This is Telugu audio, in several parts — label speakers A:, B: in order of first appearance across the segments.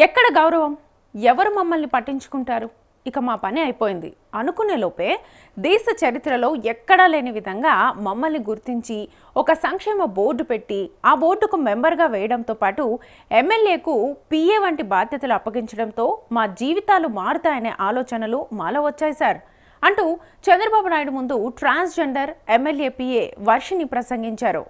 A: ఎక్కడ గౌరవం? ఎవరు మమ్మల్ని పట్టించుకుంటారు? ఇక మా పని అయిపోయింది అనుకునే లోపే దేశ చరిత్రలో ఎక్కడా లేని విధంగా మమ్మల్ని గుర్తించి ఒక సంక్షేమ బోర్డు పెట్టి ఆ బోర్డుకు మెంబర్గా వేయడంతో పాటు ఎమ్మెల్యేకు పిఏ వంటి బాధ్యతలు అప్పగించడంతో మా జీవితాలు మారుతాయనే ఆలోచనలు మాలో వచ్చాయి సార్ అంటూ చంద్రబాబు నాయుడు ముందు ట్రాన్స్జెండర్ ఎమ్మెల్యే పిఏ వర్షిని ప్రసంగించారు.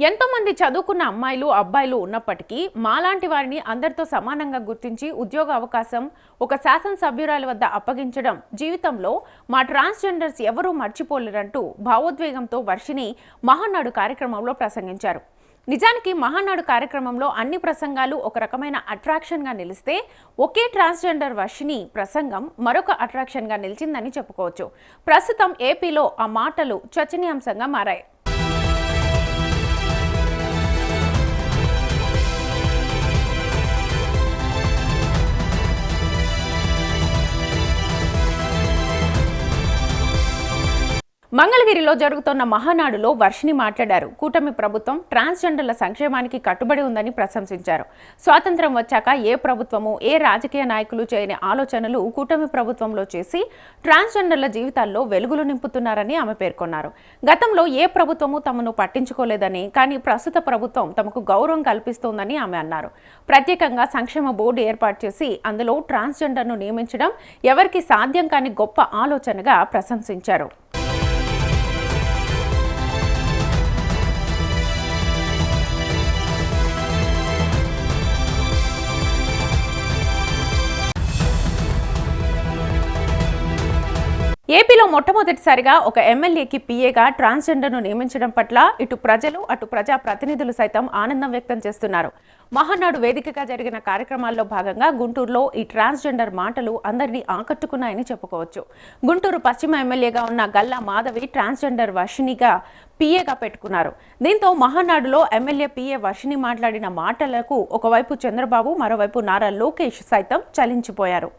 A: ఎంతోమంది చదువుకున్న అమ్మాయిలు అబ్బాయిలు ఉన్నప్పటికీ మాలాంటి వారిని అందరితో సమానంగా గుర్తించి ఉద్యోగ అవకాశం ఒక శాసనసభ్యురాలి వద్ద అప్పగించడం జీవితంలో మా ట్రాన్స్జెండర్స్ ఎవరూ మర్చిపోలేరంటూ భావోద్వేగంతో వర్షిని మహానాడు కార్యక్రమంలో ప్రసంగించారు. నిజానికి మహానాడు కార్యక్రమంలో అన్ని ప్రసంగాలు ఒక రకమైన అట్రాక్షన్గా నిలిస్తే ఒకే ట్రాన్స్జెండర్ వర్షిని ప్రసంగం మరొక అట్రాక్షన్గా నిలిచిందని చెప్పుకోవచ్చు. ప్రస్తుతం ఏపీలో ఆ మాటలు చర్చనీయాంశంగా మారాయి. మంగళగిరిలో జరుగుతున్న మహానాడులో వర్షిని మాట్లాడారు. కూటమి ప్రభుత్వం ట్రాన్స్జెండర్ల సంక్షేమానికి కట్టుబడి ఉందని ప్రశంసించారు. స్వాతంత్ర్యం వచ్చాక ఏ ప్రభుత్వము ఏ రాజకీయ నాయకులు చేయని ఆలోచనలు కూటమి ప్రభుత్వంలో చేసి ట్రాన్స్జెండర్ల జీవితాల్లో వెలుగులు నింపుతున్నారని ఆమె పేర్కొన్నారు. గతంలో ఏ ప్రభుత్వము తమను పట్టించుకోలేదని, కానీ ప్రస్తుత ప్రభుత్వం తమకు గౌరవం కల్పిస్తోందని ఆమె అన్నారు. ప్రత్యేకంగా సంక్షేమ బోర్డు ఏర్పాటు చేసి అందులో ట్రాన్స్జెండర్ను నియమించడం ఎవరికి సాధ్యం కాని గొప్ప ఆలోచనగా ప్రశంసించారు. ఏపీలో మొట్టమొదటిసారిగా ఒక ఎమ్మెల్యేకి పిఏగా ట్రాన్స్జెండర్ను నియమించడం పట్ల ఇటు ప్రజలు అటు ప్రజా ప్రతినిధులు సైతం ఆనందం వ్యక్తం చేస్తున్నారు. మహానాడు వేదికగా జరిగిన కార్యక్రమాల్లో భాగంగా గుంటూరులో ఈ ట్రాన్స్జెండర్ మాటలు అందరినీ ఆకట్టుకున్నాయని చెప్పుకోవచ్చు. గుంటూరు పశ్చిమ ఎమ్మెల్యేగా ఉన్న గల్లా మాధవి ట్రాన్స్జెండర్ వర్షినిగా పిఏగా పెట్టుకున్నారు. దీంతో మహానాడులో ఎమ్మెల్యే పిఏ వర్షిని మాట్లాడిన మాటలకు ఒకవైపు చంద్రబాబు, మరోవైపు నారా లోకేష్ సైతం చలించిపోయారు.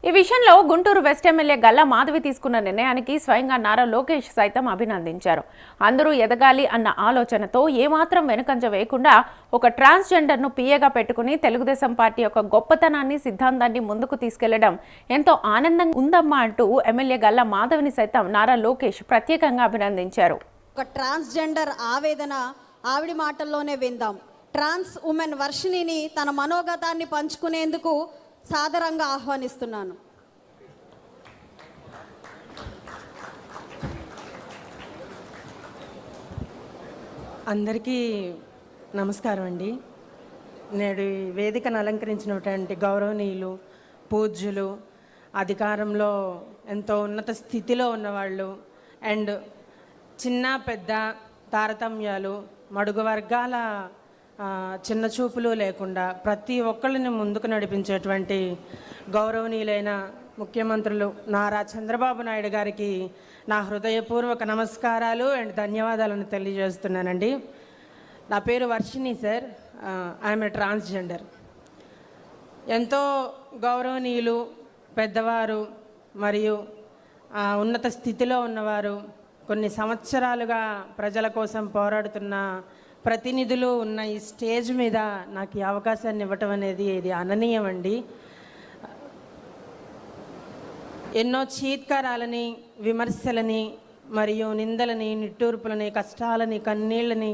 A: ఈ విషయంలో గుంటూరు వెస్ట్ ఎమ్మెల్యే గల్లా మాధవి తీసుకున్న నిర్ణయానికి స్వయంగా నారా లోకేష్ సైతం అభినందించారు. అందరూ ఎదగాలి అన్న ఆలోచనతో ఏమాత్రం వెనుకంజ వేయకుండా ఒక ట్రాన్స్జెండర్ను పిఏగా పెట్టుకుని తెలుగుదేశం పార్టీ యొక్క గొప్పతనాన్ని, సిద్ధాంతాన్ని ముందుకు తీసుకెళ్లడం ఎంతో ఆనందంగా ఉందమ్మా అంటూ ఎమ్మెల్యే గల్లా మాధవిని సైతం నారా లోకేష్ ప్రత్యేకంగా అభినందించారు.
B: ఒక ట్రాన్స్జెండర్ ఆవేదన ఆవిడ మాటల్లోనే విందాం. ట్రాన్స్ ఉమెన్ వర్షినిని తన మనోగతాన్ని పంచుకునేందుకు సాదరంగా ఆహ్వానిస్తున్నాను.
C: అందరికీ నమస్కారం అండి. నేడు వేదికను అలంకరించినటువంటి గౌరవనీయులు, పూజ్యులు, అధికారంలో ఎంతో ఉన్నత స్థితిలో ఉన్నవాళ్ళు అండ్ చిన్న పెద్ద తారతమ్యాలు, మడుగు వర్గాల చిన్న చూపులు లేకుండా ప్రతి ఒక్కళ్ళని ముందుకు నడిపించేటువంటి గౌరవనీయులైన ముఖ్యమంత్రులు నారా చంద్రబాబు నాయుడు గారికి నా హృదయపూర్వక నమస్కారాలు అండ్ ధన్యవాదాలను తెలియజేస్తున్నానండి. నా పేరు Varshini sir. I'm a transgender. ఎంతో గౌరవనీయులు, పెద్దవారు మరియు ఉన్నత స్థితిలో ఉన్నవారు, కొన్ని సంవత్సరాలుగా ప్రజల కోసం పోరాడుతున్న ప్రతినిధులు ఉన్న ఈ స్టేజ్ మీద నాకు ఈ అవకాశాన్ని ఇవ్వటం అనేది ఇది అననీయం అండి. ఎన్నో చీత్కారాలని, విమర్శలని మరియు నిందలని, నిట్టూర్పులని, కష్టాలని, కన్నీళ్ళని,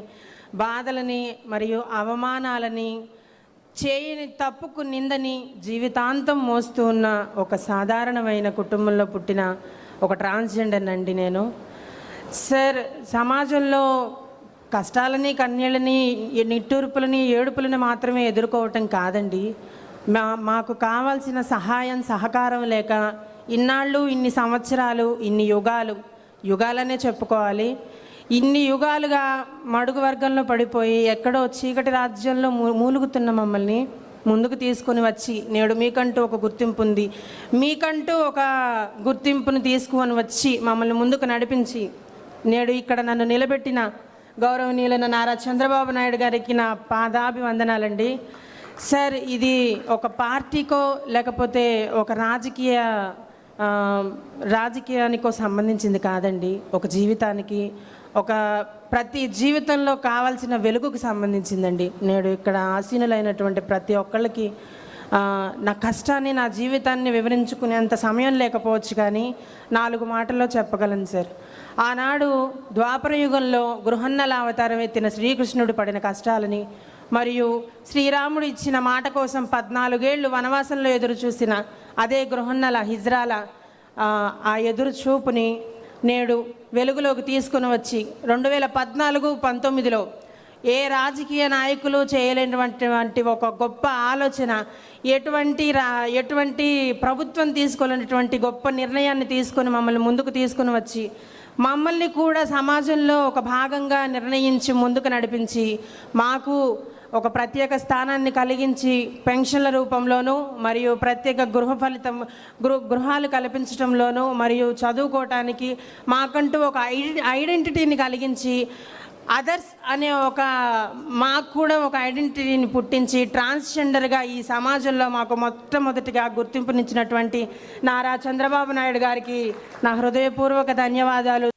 C: బాధలని మరియు అవమానాలని, చేయని తప్పుకు నిందని జీవితాంతం మోస్తూ ఉన్న ఒక సాధారణమైన కుటుంబంలో పుట్టిన ఒక ట్రాన్స్జెండర్ అండి నేను. సార్, సమాజంలో కష్టాలని, కన్నీళ్ళని, నిట్టూర్పులని, ఏడుపులని మాత్రమే ఎదుర్కోవటం కాదండి. మాకు కావాల్సిన సహాయం, సహకారం లేక ఇన్నాళ్ళు, ఇన్ని సంవత్సరాలు, ఇన్ని యుగాలనే చెప్పుకోవాలి, ఇన్ని యుగాలుగా మడుగు వర్గంలో పడిపోయి ఎక్కడో చీకటి రాజ్యంలో మూలుగుతున్న మమ్మల్ని ముందుకు తీసుకొని వచ్చి నేడు మీకంటూ ఒక గుర్తింపు ఉంది, మీకంటూ ఒక గుర్తింపును తీసుకొని వచ్చి మమ్మల్ని ముందుకు నడిపించి నేడు ఇక్కడ నన్ను నిలబెట్టిన గౌరవనీయులైన నారా చంద్రబాబు నాయుడు గారికి నా పాదాభివందనాలండి. సార్, ఇది ఒక పార్టీకో లేకపోతే ఒక రాజకీయానికో సంబంధించింది కాదండి. ఒక జీవితానికి, ఒక ప్రతి జీవితంలో కావాల్సిన వెలుగుకు సంబంధించిందండి. నేడు ఇక్కడ ఆసీనులైనటువంటి ప్రతి ఒక్కళ్ళకి నా కష్టాన్ని, నా జీవితాన్ని వివరించుకునేంత సమయం లేకపోవచ్చు, కానీ 4 మాటల్లో చెప్పగలను సార్. ఆనాడు ద్వాపర యుగంలో గృహన్నల అవతారం ఎత్తిన శ్రీకృష్ణుడు పడిన కష్టాలని, మరియు శ్రీరాముడు ఇచ్చిన మాట కోసం 14 ఏళ్ళు వనవాసంలో ఎదురు చూసిన అదే గృహన్నల హిజ్రాల ఆ ఎదురు చూపుని నేడు వెలుగులోకి తీసుకుని వచ్చి 2014-19లో ఏ రాజకీయ నాయకులు చేయలేనటువంటి ఒక గొప్ప ఆలోచన, ఎటువంటి ప్రభుత్వం తీసుకోలేనటువంటి గొప్ప నిర్ణయాన్ని తీసుకొని మమ్మల్ని ముందుకు తీసుకుని వచ్చి మమ్మల్ని కూడా సమాజంలో ఒక భాగంగా నిర్ణయించి ముందుకు నడిపించి మాకు ఒక ప్రత్యేక స్థానాన్ని కలిగించి పెన్షన్ల రూపంలోనూ మరియు ప్రత్యేక గృహాలు కల్పించడంలోనూ మరియు చదువుకోవటానికి మాకంటూ ఒక ఐడెంటిటీని కలిగించి అదర్స్ అనే మాకు కూడా ఒక ఐడెంటిటీని పుట్టించి ట్రాన్స్జెండర్గా ఈ సమాజంలో మాకు మొట్టమొదటిగా గుర్తింపునిచ్చినటువంటి నారా చంద్రబాబు నాయుడు గారికి నా హృదయపూర్వక ధన్యవాదాలు.